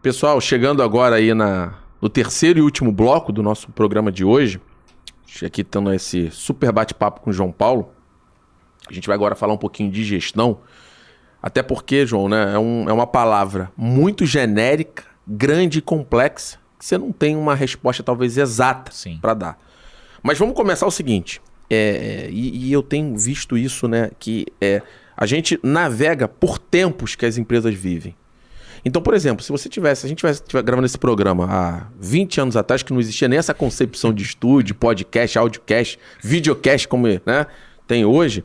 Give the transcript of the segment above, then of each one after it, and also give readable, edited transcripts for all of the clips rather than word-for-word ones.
Pessoal, chegando agora aí no terceiro e último bloco do nosso programa de hoje, aqui estando esse super bate-papo com o João Paulo, a gente vai agora falar um pouquinho de gestão, até porque, João, né, é uma palavra muito genérica, grande e complexa, que você não tem uma resposta talvez exata para dar. Mas vamos começar o seguinte, e eu tenho visto isso, né, que a gente navega por tempos que as empresas vivem. Então, por exemplo, se a gente tivesse gravando esse programa há 20 anos atrás, que não existia nem essa concepção de estúdio, podcast, audiocast, videocast, como, né, tem hoje,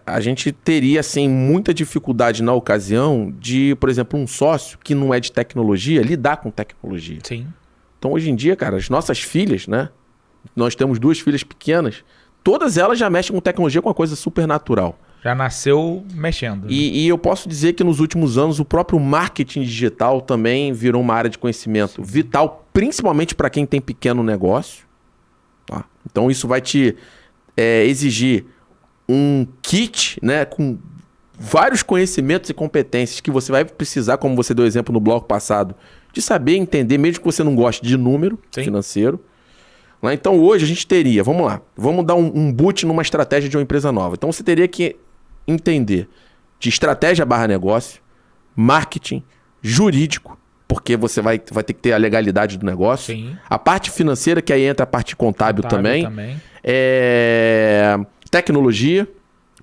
a gente teria, assim, muita dificuldade na ocasião de, por exemplo, um sócio que não é de tecnologia, lidar com tecnologia. Sim. Então, hoje em dia, cara, as nossas filhas, né, nós temos 2 filhas pequenas, todas elas já mexem com tecnologia, com uma coisa super natural. Já nasceu mexendo. E eu posso dizer que nos últimos anos o próprio marketing digital também virou uma área de conhecimento vital, principalmente para quem tem pequeno negócio. Tá? Então isso vai te exigir um kit, né, com vários conhecimentos e competências que você vai precisar, como você deu exemplo no bloco passado, de saber entender, mesmo que você não goste de número financeiro. Então hoje a gente teria, vamos lá, vamos dar um boot numa estratégia de uma empresa nova. Então você teria que entender de estratégia / negócio, marketing, jurídico, porque você vai ter que ter a legalidade do negócio. Sim. A parte financeira, que aí entra a parte contábil também. Tecnologia,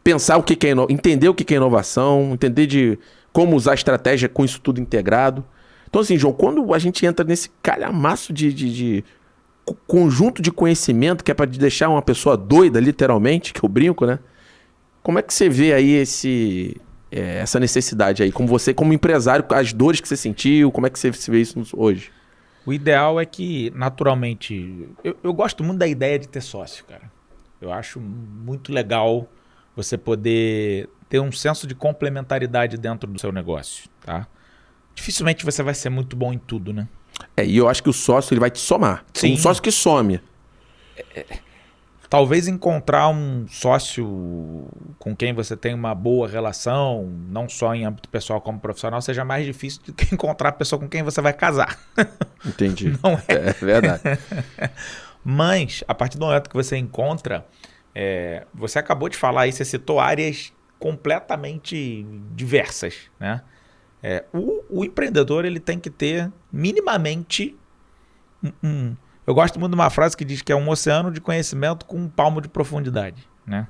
pensar o que é entender o que é inovação, entender de como usar a estratégia com isso tudo integrado. Então assim, João, quando a gente entra nesse calhamaço de conjunto de conhecimento que é para deixar uma pessoa doida, literalmente, que eu brinco, né? Como é que você vê aí essa necessidade aí? Como você, como empresário, as dores que você sentiu, como é que você vê isso hoje? O ideal é que, naturalmente... Eu gosto muito da ideia de ter sócio, cara. Eu acho muito legal você poder ter um senso de complementaridade dentro do seu negócio, tá? Dificilmente você vai ser muito bom em tudo, né? E eu acho que o sócio ele vai te somar. Sim. Um sócio que some. Talvez encontrar um sócio com quem você tem uma boa relação, não só em âmbito pessoal como profissional, seja mais difícil do que encontrar a pessoa com quem você vai casar. Entendi. Não é? É verdade. Mas, a partir do momento que você encontra, você acabou de falar aí, você citou áreas completamente diversas, né? O empreendedor ele tem que ter minimamente eu gosto muito de uma frase que diz que é um oceano de conhecimento com um palmo de profundidade, né?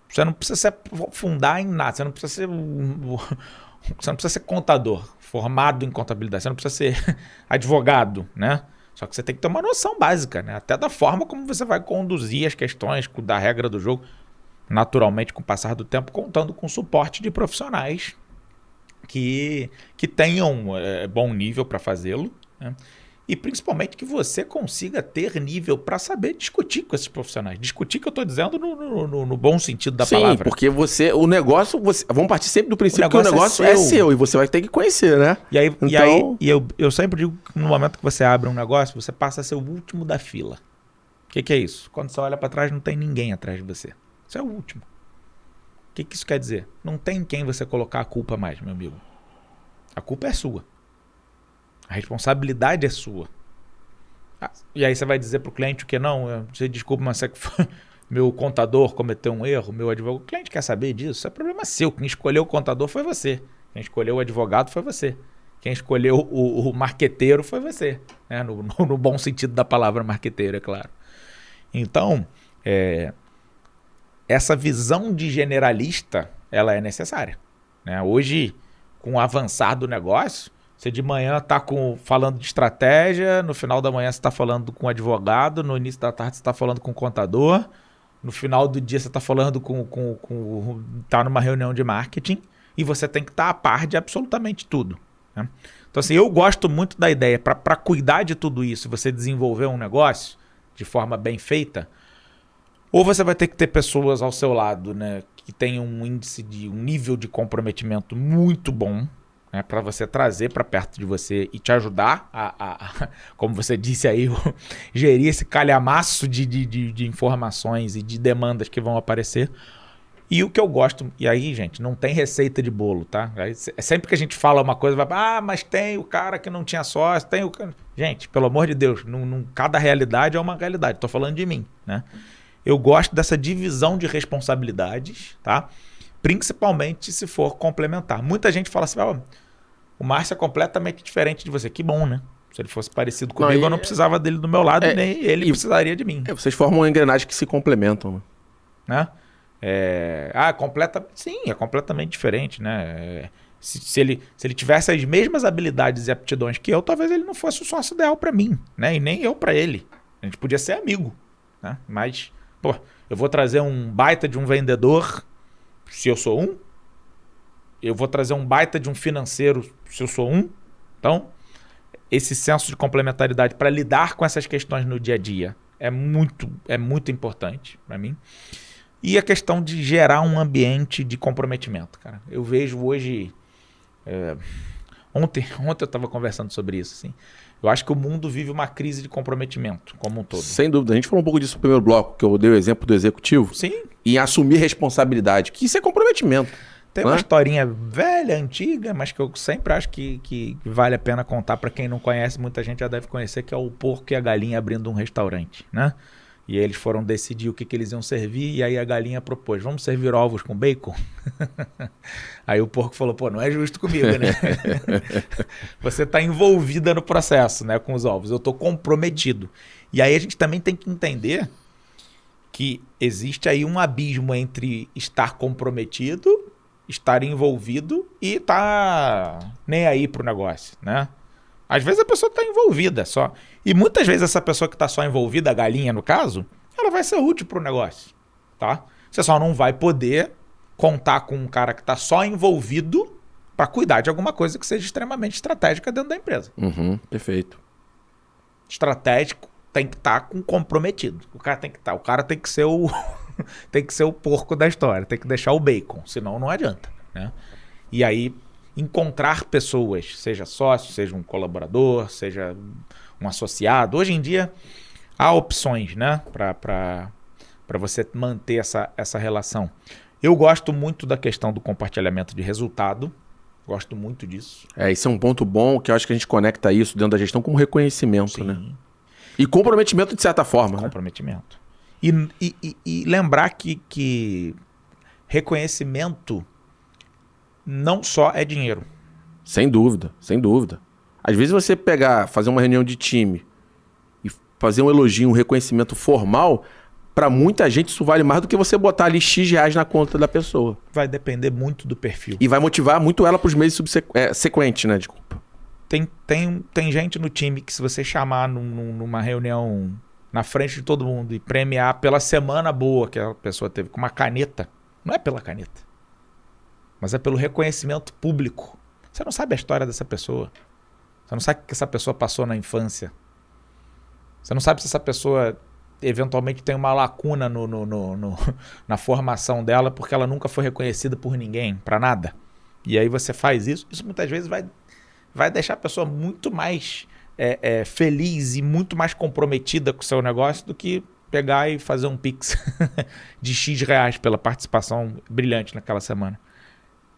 Você não precisa se aprofundar em nada, você não precisa ser contador, formado em contabilidade, você não precisa ser advogado, né? Só que você tem que ter uma noção básica, né? Até da forma como você vai conduzir as questões da regra do jogo, naturalmente com o passar do tempo, contando com suporte de profissionais que tenham bom nível para fazê-lo, né? E principalmente que você consiga ter nível para saber discutir com esses profissionais. Discutir que eu estou dizendo no bom sentido da palavra. Sim, porque o negócio... vamos partir sempre do princípio que o negócio é seu e você vai ter que conhecer, né? Eu sempre digo que no momento que você abre um negócio, você passa a ser o último da fila. O que é isso? Quando você olha para trás, não tem ninguém atrás de você. Você é o último. O que isso quer dizer? Não tem em quem você colocar a culpa mais, meu amigo. A culpa é sua. A responsabilidade é sua. E aí você vai dizer para o cliente o que não? Você desculpa, mas meu contador cometeu um erro, meu advogado... O cliente quer saber disso, isso é problema seu. Quem escolheu o contador foi você. Quem escolheu o advogado foi você. Quem escolheu o marqueteiro foi você. Né? No bom sentido da palavra marqueteiro, é claro. Então, essa visão de generalista, ela é necessária. Né? Hoje, com o avançar do negócio... Você de manhã está falando de estratégia, no final da manhã você está falando com o advogado, no início da tarde você está falando com o contador, no final do dia você está falando tá numa reunião de marketing e você tem que estar a par de absolutamente tudo. Né? Então assim, eu gosto muito da ideia, para cuidar de tudo isso, você desenvolver um negócio de forma bem feita, ou você vai ter que ter pessoas ao seu lado, né, que tenham um nível de comprometimento muito bom, para você trazer para perto de você e te ajudar a como você disse aí, gerir esse calhamaço de informações e de demandas que vão aparecer. E o que eu gosto... E aí, gente, não tem receita de bolo, tá? Aí, sempre que a gente fala uma coisa, vai... mas tem o cara que não tinha sócio, tem o... Gente, pelo amor de Deus, cada realidade é uma realidade. Tô falando de mim, né? Eu gosto dessa divisão de responsabilidades, tá? Principalmente se for complementar. Muita gente fala assim, o Márcio é completamente diferente de você. Que bom, né? Se ele fosse parecido comigo, eu não precisava dele do meu lado, nem ele precisaria de mim. Vocês formam uma engrenagem que se complementam, né? Sim, é completamente diferente, né? Se ele tivesse as mesmas habilidades e aptidões que eu, talvez ele não fosse o sócio ideal para mim, né? E nem eu para ele. A gente podia ser amigo, né? Mas, eu vou trazer um baita de um vendedor se eu sou um. Eu vou trazer um baita de um financeiro se eu sou um. Então, esse senso de complementaridade para lidar com essas questões no dia a dia é muito importante para mim. E a questão de gerar um ambiente de comprometimento, cara. Eu vejo hoje... Ontem eu estava conversando sobre isso, assim. Eu acho que o mundo vive uma crise de comprometimento, como um todo. Sem dúvida. A gente falou um pouco disso no primeiro bloco, que eu dei o exemplo do executivo. Sim. E assumir responsabilidade, que isso é comprometimento. Tem uma historinha velha, antiga, mas que eu sempre acho que vale a pena contar para quem não conhece. Muita gente já deve conhecer, que é o porco e a galinha abrindo um restaurante, né? E eles foram decidir o que eles iam servir, e aí a galinha propôs, vamos servir ovos com bacon? Aí o porco falou, não é justo comigo, né? Você está envolvida no processo, né, com os ovos, eu estou comprometido. E aí a gente também tem que entender que existe aí um abismo entre estar comprometido, estar envolvido e estar nem aí pro negócio, né? Às vezes a pessoa está envolvida só. E muitas vezes essa pessoa que está só envolvida, a galinha no caso, ela vai ser útil para o negócio, tá? Você só não vai poder contar com um cara que está só envolvido para cuidar de alguma coisa que seja extremamente estratégica dentro da empresa. Perfeito. Estratégico tem que estar comprometido. O cara tem que ser o tem que ser o porco da história, tem que deixar o bacon, senão não adianta, né? E aí encontrar pessoas, seja sócio, seja um colaborador, seja um associado. Hoje em dia há opções, né, para você manter essa relação. Eu gosto muito da questão do compartilhamento de resultado. Gosto muito disso. Isso é um ponto bom, que eu acho que a gente conecta isso dentro da gestão com reconhecimento, sim, né? E comprometimento de certa forma. Comprometimento. Né? E lembrar que reconhecimento não só é dinheiro. Sem dúvida, sem dúvida. Às vezes você fazer uma reunião de time e fazer um elogio, um reconhecimento formal, para muita gente isso vale mais do que você botar ali X reais na conta da pessoa. Vai depender muito do perfil. E vai motivar muito ela para os meses sequentes, né? Desculpa. Tem gente no time que, se você chamar numa reunião na frente de todo mundo e premiar pela semana boa que a pessoa teve com uma caneta, não é pela caneta, mas é pelo reconhecimento público. Você não sabe a história dessa pessoa. Você não sabe o que essa pessoa passou na infância. Você não sabe se essa pessoa eventualmente tem uma lacuna na formação dela porque ela nunca foi reconhecida por ninguém, para nada. E aí você faz isso. Isso muitas vezes vai deixar a pessoa muito mais feliz e muito mais comprometida com o seu negócio do que pegar e fazer um Pix de X reais pela participação brilhante naquela semana.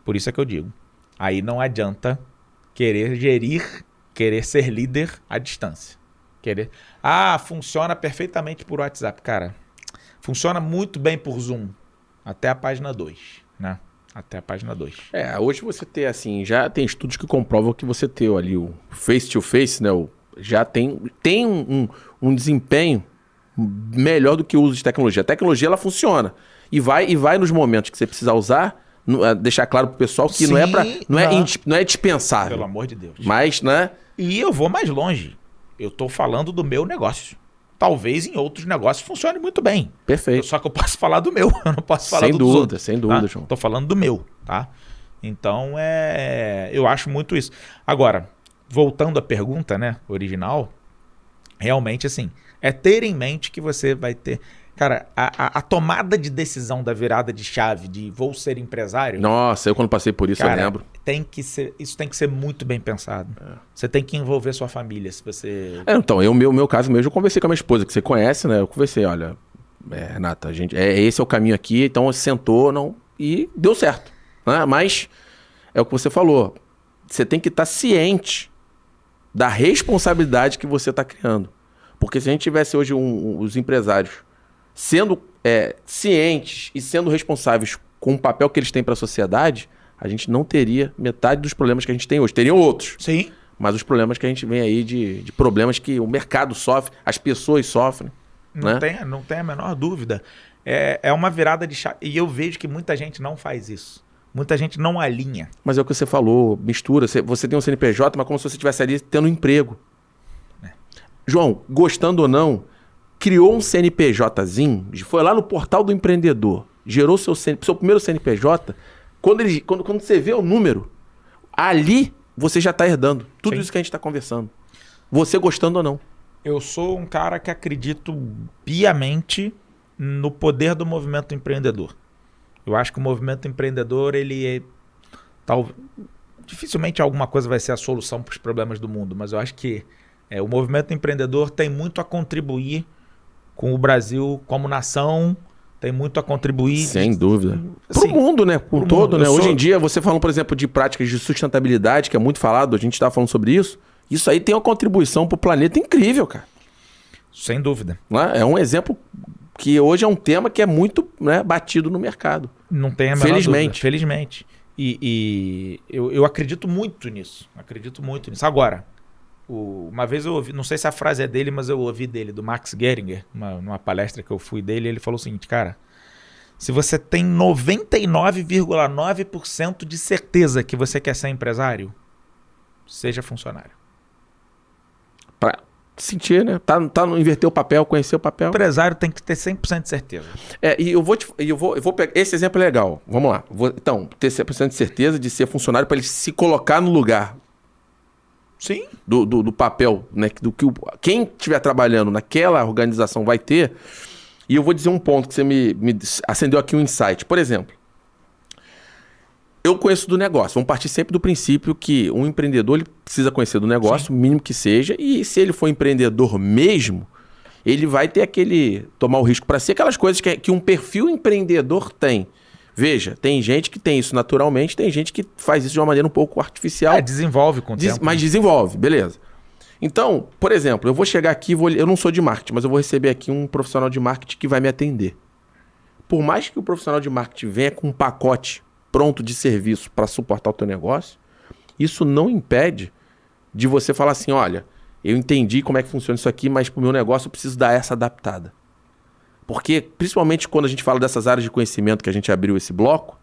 Por isso é que eu digo, aí não adianta querer ser líder à distância. Funciona perfeitamente por WhatsApp. Cara, funciona muito bem por Zoom. Até a página 2, né? Até a página 2. Hoje você ter, assim, já tem estudos que comprovam que você ter ali o face-to-face, né? Já tem um desempenho melhor do que o uso de tecnologia. A tecnologia, ela funciona. E vai nos momentos que você precisar usar, deixar claro pro pessoal que sim, não é dispensável. Pelo amor de Deus. Mas, né? E eu vou mais longe. Eu tô falando do meu negócio. Talvez em outros negócios funcione muito bem. Perfeito. Só que eu posso falar do meu. Eu não posso falar dos outros. Sem dúvida, tá? João. Tô falando do meu, tá? Então, eu acho muito isso. Agora, voltando à pergunta, né, original, realmente, assim, é ter em mente que você vai ter... Cara, a tomada de decisão da virada de chave de vou ser empresário... Nossa, eu quando passei por isso, cara, eu lembro. Isso tem que ser muito bem pensado. Você tem que envolver sua família, se você... Então, meu caso mesmo, eu conversei com a minha esposa, que você conhece, né? Eu conversei, olha, Renata, esse é o caminho aqui, então sentou e deu certo. Né? Mas é o que você falou. Você tem que estar ciente da responsabilidade que você está criando. Porque se a gente tivesse hoje os empresários sendo cientes e sendo responsáveis com o papel que eles têm para a sociedade, a gente não teria metade dos problemas que a gente tem hoje. Teriam outros. Sim. Mas os problemas que a gente vem aí de problemas que o mercado sofre, as pessoas sofrem. Não tem a menor dúvida. É uma virada de chave. E eu vejo que muita gente não faz isso. Muita gente não alinha. Mas é o que você falou, mistura. Você tem um CNPJ, mas como se você estivesse ali tendo um emprego. João, gostando ou não, criou um CNPJzinho, foi lá no portal do empreendedor, gerou seu primeiro CNPJ. Quando você vê o número, ali você já está herdando tudo isso que a gente está conversando. Você gostando ou não. Eu sou um cara que acredito piamente no poder do movimento empreendedor. Eu acho que o movimento empreendedor, dificilmente alguma coisa vai ser a solução para os problemas do mundo, mas eu acho que o movimento empreendedor tem muito a contribuir com o Brasil como nação, tem muito a contribuir... Sem dúvida. Para o mundo, né? Por todo, né? Hoje em dia, você falando, por exemplo, de práticas de sustentabilidade, que é muito falado, a gente estava falando sobre isso, isso aí tem uma contribuição para o planeta incrível, cara. Sem dúvida. É um exemplo que hoje é um tema que é muito, né, batido no mercado. Não tem a menor dúvida. Felizmente. E eu acredito muito nisso. Agora, uma vez eu ouvi, não sei se a frase é dele, mas eu ouvi dele, do Max Geringer, numa palestra que eu fui dele, ele falou o seguinte, cara, se você tem 99,9% de certeza que você quer ser empresário, seja funcionário. Pra sentir, né? Inverter o papel, conhecer o papel. O empresário tem que ter 100% de certeza. E eu vou pegar. Esse exemplo é legal. Vamos lá. Então, ter 100% de certeza de ser funcionário para ele se colocar no lugar. Sim. Do papel, né? Do que quem estiver trabalhando naquela organização vai ter. E eu vou dizer um ponto que você me acendeu aqui um insight. Por exemplo, eu conheço do negócio. Vamos partir sempre do princípio que um empreendedor ele precisa conhecer do negócio, o mínimo que seja. E se ele for empreendedor mesmo, ele vai ter tomar o risco para si, aquelas coisas que um perfil empreendedor tem. Veja, tem gente que tem isso naturalmente, tem gente que faz isso de uma maneira um pouco artificial. Desenvolve com o tempo. Mas desenvolve, beleza. Então, por exemplo, eu vou chegar aqui, eu não sou de marketing, mas eu vou receber aqui um profissional de marketing que vai me atender. Por mais que o profissional de marketing venha com um pacote pronto de serviço para suportar o teu negócio, isso não impede de você falar assim, olha, eu entendi como é que funciona isso aqui, mas para o meu negócio eu preciso dar essa adaptada. Porque, principalmente quando a gente fala dessas áreas de conhecimento que a gente abriu esse bloco,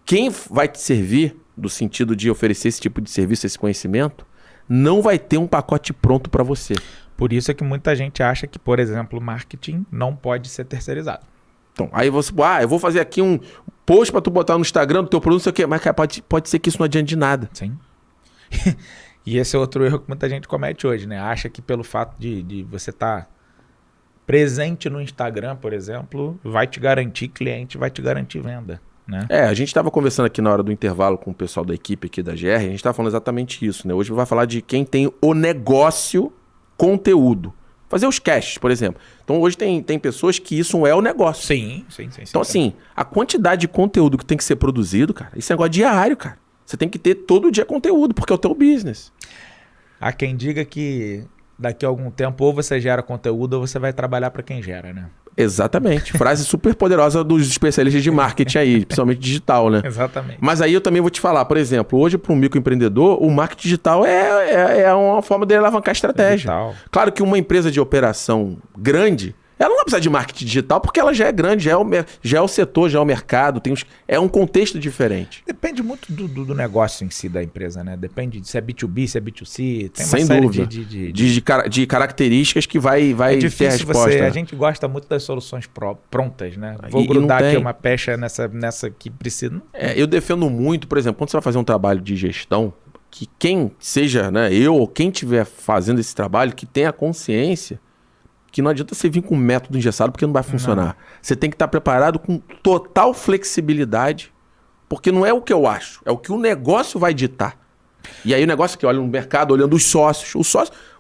quem vai te servir, do sentido de oferecer esse tipo de serviço, esse conhecimento, não vai ter um pacote pronto para você. Por isso é que muita gente acha que, por exemplo, marketing não pode ser terceirizado. Então, aí você, eu vou fazer aqui um post para tu botar no Instagram do teu produto, não sei o quê, mas cara, pode ser que isso não adiante de nada. Sim. E esse é outro erro que muita gente comete hoje, né? Acha que pelo fato de você estar presente no Instagram, por exemplo, vai te garantir cliente, vai te garantir venda, né? A gente estava conversando aqui na hora do intervalo com o pessoal da equipe aqui da GR, a gente estava falando exatamente isso, né? Hoje vai falar de quem tem o negócio conteúdo. Fazer os casts, por exemplo. Então hoje tem pessoas que isso é o negócio. Sim. Então assim, a quantidade de conteúdo que tem que ser produzido, cara, isso é negócio diário, cara. Você tem que ter todo dia conteúdo, porque é o teu business. Há quem diga que daqui a algum tempo ou você gera conteúdo ou você vai trabalhar para quem gera, né? Exatamente. Frase super poderosa dos especialistas de marketing aí, principalmente digital, né? Exatamente. Mas aí eu também vou te falar, por exemplo, hoje para um microempreendedor, o marketing digital é uma forma de alavancar a estratégia. Digital. Claro que uma empresa de operação grande, ela não vai precisar de marketing digital porque ela já é grande, já é o setor, já é o mercado, é um contexto diferente. Depende muito do negócio em si da empresa, né? Depende se é B2B, se é B2C. Tem uma Sem série dúvida. De características que vai ter a resposta. A gente gosta muito das soluções prontas, né? Vou grudar aqui uma pecha nessa que precisa. Eu defendo muito, por exemplo, quando você vai fazer um trabalho de gestão, que quem seja, né, eu ou quem estiver fazendo esse trabalho, que tenha consciência que não adianta você vir com um método engessado porque não vai funcionar. Não. Você tem que estar preparado com total flexibilidade, porque não é o que eu acho, é o que o negócio vai ditar. E aí o negócio que olha no mercado, olhando os sócios.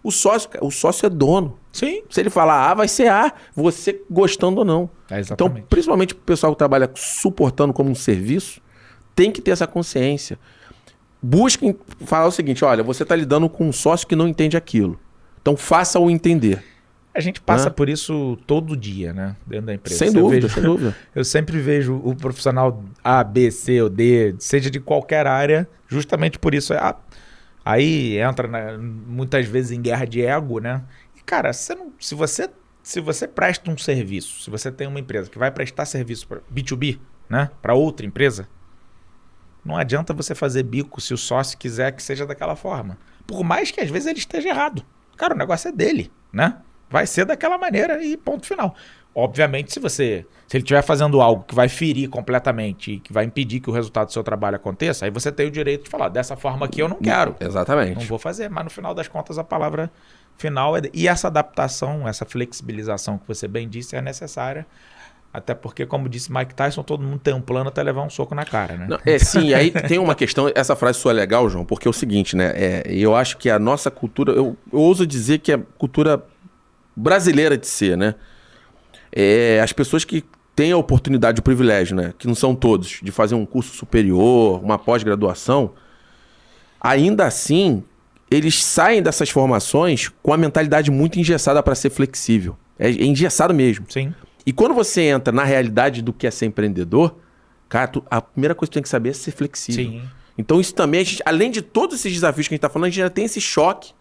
O sócio é dono. Sim. Se ele falar A, vai ser A, você gostando ou não. Então, principalmente o pessoal que trabalha suportando como um serviço, tem que ter essa consciência. Busquem falar o seguinte, olha, você está lidando com um sócio que não entende aquilo. Então, faça-o entender. A gente passa por isso todo dia, né? Dentro da empresa. Sem dúvida, sem dúvida. Eu sempre vejo o profissional A, B, C ou D, seja de qualquer área, justamente por isso. Aí entra muitas vezes em guerra de ego, né? E, cara, se você presta um serviço, se você tem uma empresa que vai prestar serviço para B2B, né? Para outra empresa, não adianta você fazer bico se o sócio quiser que seja daquela forma. Por mais que às vezes ele esteja errado. Cara, o negócio é dele, né? Vai ser daquela maneira e ponto final. Obviamente, se ele estiver fazendo algo que vai ferir completamente e que vai impedir que o resultado do seu trabalho aconteça, aí você tem o direito de falar, dessa forma aqui eu não quero. Exatamente. Não vou fazer, mas no final das contas a palavra final é... E essa adaptação, essa flexibilização que você bem disse é necessária. Até porque, como disse Mike Tyson, todo mundo tem um plano até levar um soco na cara, né? Não, sim, aí tem uma questão, essa frase sua é legal, João, porque é o seguinte, né? Eu acho que a nossa cultura, eu ouso dizer que é cultura brasileira de ser, né? As pessoas que têm a oportunidade, o privilégio, né? Que não são todos, de fazer um curso superior, uma pós-graduação, ainda assim, eles saem dessas formações com a mentalidade muito engessada para ser flexível. É engessado mesmo. Sim. E quando você entra na realidade do que é ser empreendedor, cara, a primeira coisa que tu tem que saber é ser flexível. Sim. Então isso também, além de todos esses desafios que a gente está falando, a gente já tem esse choque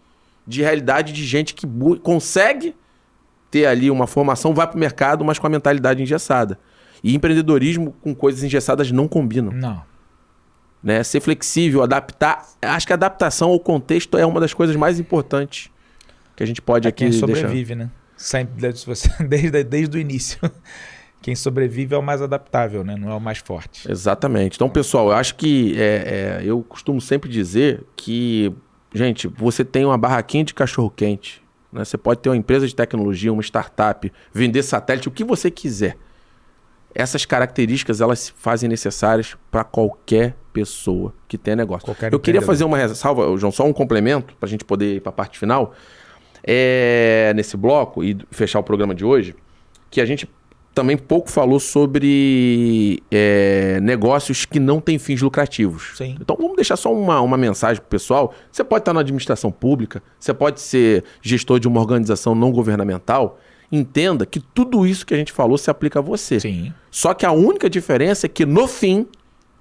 de realidade de gente que consegue ter ali uma formação, vai para o mercado, mas com a mentalidade engessada. E empreendedorismo com coisas engessadas não combinam. Não. Né? Ser flexível, adaptar. Acho que a adaptação ao contexto é uma das coisas mais importantes que a gente pode aqui quem sobrevive, deixar. Né? Sempre, desde o início. Quem sobrevive é o mais adaptável, né? Não é o mais forte. Exatamente. Então, pessoal, eu acho que eu costumo sempre dizer que, gente, você tem uma barraquinha de cachorro-quente, né? Você pode ter uma empresa de tecnologia, uma startup, vender satélite, o que você quiser. Essas características, elas se fazem necessárias para qualquer pessoa que tenha negócio. Eu queria fazer uma ressalva, João, só um complemento, para a gente poder ir para a parte final. Nesse bloco e fechar o programa de hoje, que a gente também pouco falou sobre negócios que não têm fins lucrativos. Sim. Então vamos deixar só uma mensagem pro pessoal. Você pode estar na administração pública, você pode ser gestor de uma organização não governamental. Entenda que tudo isso que a gente falou se aplica a você. Sim. Só que a única diferença é que no fim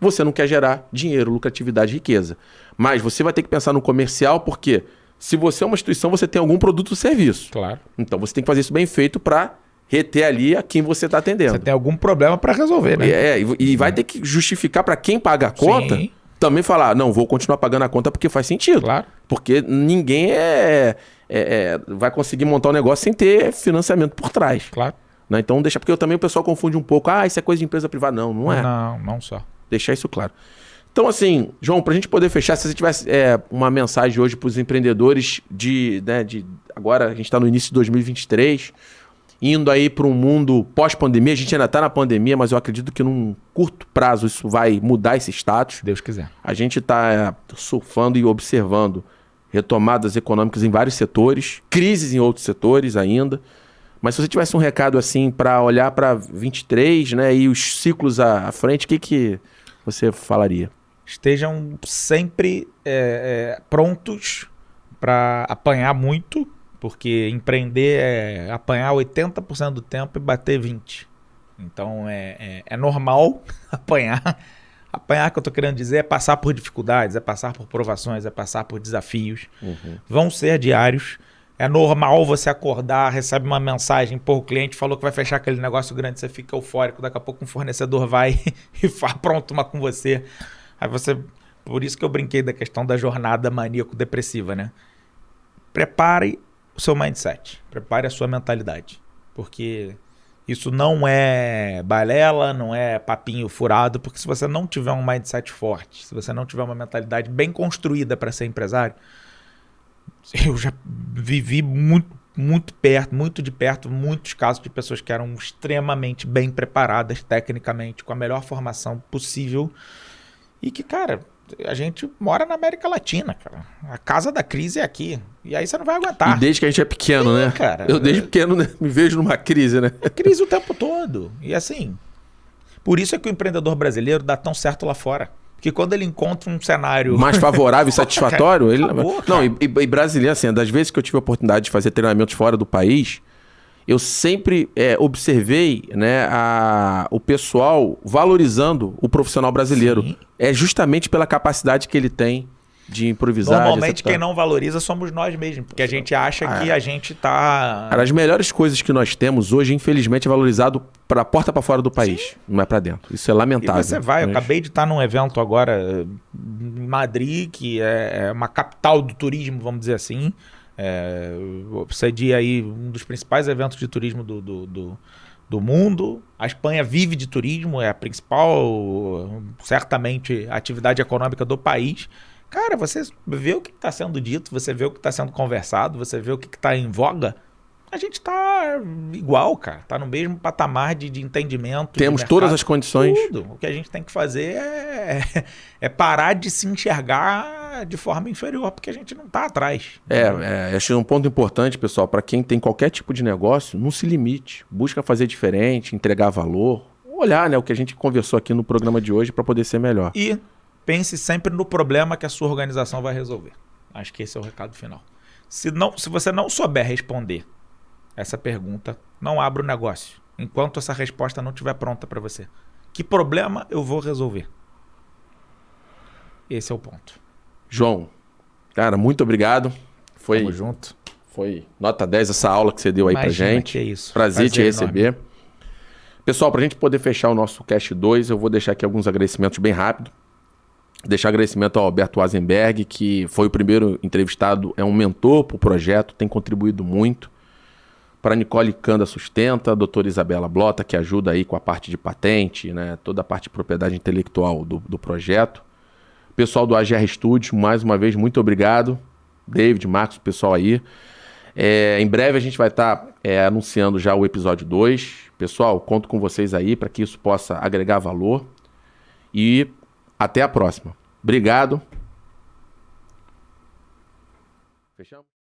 você não quer gerar dinheiro, lucratividade e riqueza. Mas você vai ter que pensar no comercial, porque se você é uma instituição, você tem algum produto ou serviço. Claro. Então você tem que fazer isso bem feito para reter ali a quem você está atendendo. Você tem algum problema para resolver, né? E vai ter que justificar para quem paga a conta. Sim. Também falar, não, vou continuar pagando a conta porque faz sentido. Claro. Porque ninguém vai conseguir montar um negócio sem ter financiamento por trás. Claro. Né? Então deixa, porque também o pessoal confunde um pouco. Isso é coisa de empresa privada. Não é. Não só. Deixar isso claro. Então, assim, João, para a gente poder fechar, se você tivesse uma mensagem hoje para os empreendedores agora a gente está no início de 2023, indo aí para um mundo pós-pandemia, a gente ainda está na pandemia, mas eu acredito que num curto prazo isso vai mudar esse status. Se Deus quiser. A gente está surfando e observando retomadas econômicas em vários setores, crises em outros setores ainda. Mas se você tivesse um recado assim para olhar para 23, né, e os ciclos à frente, o que você falaria? Estejam sempre prontos para apanhar muito, porque empreender é apanhar 80% do tempo e bater 20%. Então é normal apanhar. Apanhar, que eu estou querendo dizer, é passar por dificuldades, é passar por provações, é passar por desafios. Uhum. Vão ser diários. É normal você acordar, recebe uma mensagem, o cliente falou que vai fechar aquele negócio grande, você fica eufórico, daqui a pouco um fornecedor vai e faz pronto uma com você. Aí você... Por isso que eu brinquei da questão da jornada maníaco-depressiva, né? Prepare o seu mindset, prepare a sua mentalidade, porque isso não é balela, não é papinho furado, porque se você não tiver um mindset forte, se você não tiver uma mentalidade bem construída para ser empresário, eu já vivi muito de perto, muitos casos de pessoas que eram extremamente bem preparadas tecnicamente, com a melhor formação possível e que, cara, A gente mora na América Latina, cara. A casa da crise é aqui. E aí você não vai aguentar. E desde que a gente é pequeno, né? Cara, eu desde pequeno, né, me vejo numa crise, né? É crise o tempo todo. E assim, por isso é que o empreendedor brasileiro dá tão certo lá fora. Porque quando ele encontra um cenário mais favorável e satisfatório, ele... acabou, não, e brasileiro, assim, das vezes que eu tive a oportunidade de fazer treinamentos fora do país, eu sempre observei, né, o pessoal valorizando o profissional brasileiro. Sim. É justamente pela capacidade que ele tem de improvisar. Normalmente quem não valoriza somos nós mesmos, porque a gente acha que a gente tá... Cara, as melhores coisas que nós temos hoje, infelizmente, é valorizado para porta para fora do país, Sim. não é para dentro. Isso é lamentável. E você vai, eu acabei de estar num evento agora em Madrid, que é uma capital do turismo, vamos dizer assim. Cedi aí um dos principais eventos de turismo do mundo. A Espanha vive de turismo, é a principal, certamente, atividade econômica do país. Cara, você vê o que está sendo dito, você vê o que está sendo conversado, você vê o que está em voga. A gente está igual, cara. Está no mesmo patamar de entendimento. Temos de mercado, todas as condições. Tudo. O que a gente tem que fazer é parar de se enxergar de forma inferior, porque a gente não está atrás. Acho um ponto importante, pessoal, para quem tem qualquer tipo de negócio, não se limite. Busca fazer diferente, entregar valor. Olhar, né, o que a gente conversou aqui no programa de hoje para poder ser melhor. E pense sempre no problema que a sua organização vai resolver. Acho que esse é o recado final. Se você não souber responder essa pergunta, não abra o negócio enquanto essa resposta não estiver pronta para você. Que problema eu vou resolver? Esse é o ponto. João, cara, muito obrigado. Tamo junto. Foi nota 10 essa aula que você deu aí pra gente. Que é isso. Prazer te receber. Enorme. Pessoal, pra gente poder fechar o nosso Cast 2, eu vou deixar aqui alguns agradecimentos bem rápido. Deixar agradecimento ao Alberto Azenberg, que foi o primeiro entrevistado, é um mentor para o projeto, tem contribuído muito. Para Nicole Canda Sustenta, a doutora Isabela Blota, que ajuda aí com a parte de patente, né, toda a parte de propriedade intelectual do projeto. Pessoal do AGR Studios, mais uma vez, muito obrigado. David, Marcos, pessoal aí. Em breve a gente vai estar anunciando já o episódio 2. Pessoal, conto com vocês aí para que isso possa agregar valor. E até a próxima. Obrigado. Fechamos?